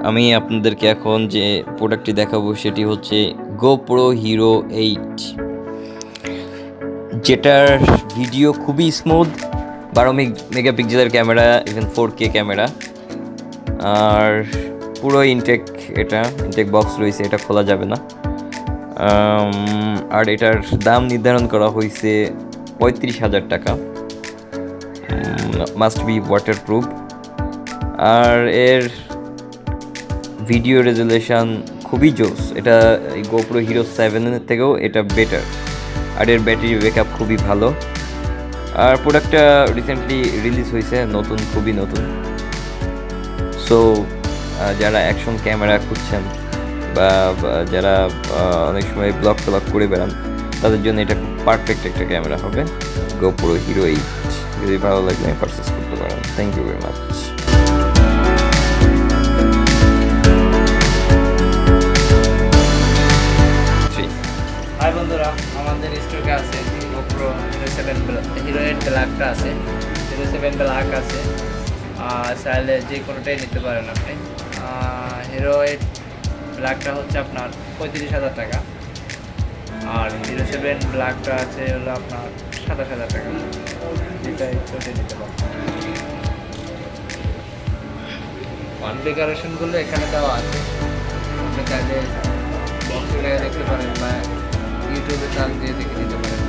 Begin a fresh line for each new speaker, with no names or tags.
আমি আপনাদেরকে এখন যে প্রোডাক্টটি দেখাবো সেটি হচ্ছে GoPro Hero 8, যেটার ভিডিও খুবই স্মুথ, 12 মেগাপিক্সেলের ক্যামেরা, ইভেন 4K ক্যামেরা, আর পুরো ইনটেক বক্স রয়েছে, এটা খোলা যাবে না। আর এটার দাম নির্ধারণ করা হয়েছে 35,000 টাকা, মাস্ট বি ওয়াটারপ্রুফ। আর এর ভিডিও রেজুলেশন খুবই জোস, এটা GoPro Hero 7 থেকেও এটা বেটার। আর এর ব্যাটারি ব্যাকআপ খুবই ভালো। আর প্রোডাক্টটা রিসেন্টলি রিলিজ হয়েছে, খুবই নতুন। সো যারা অ্যাকশন ক্যামেরা খুঁজছেন বা যারা অনেক সময় ব্লগ করে বেড়ান, তাদের জন্য এটা খুব পারফেক্ট একটা ক্যামেরা হবে, GoPro Hero 8। যদি ভালো লাগলে পারচেস করতে পারেন। Thank you very much.
Hi বন্ধুরা, আমাদের স্টকে আছে GoPro Hero 8 ব্ল্যাকটা আছে, Hero 7 ব্ল্যাক আছে। চাইলে যে কোনোটাই নিতে পারেন আপনি। Hero 8 ব্ল্যাকটা হচ্ছে আপনার 35,000 টাকা, আর Hero 7 ব্ল্যাকটা আছে হলো আপনার 27,000 টাকা। যেটা ইচ্ছা নিতে পারেন। কনফিগারেশনগুলো এখানে দেওয়া আছে, আপনি চাইলে বক্সে দেখতে পারেন বা ইউটিউবে চার্জ দিয়ে দেখে নিতে পারেন।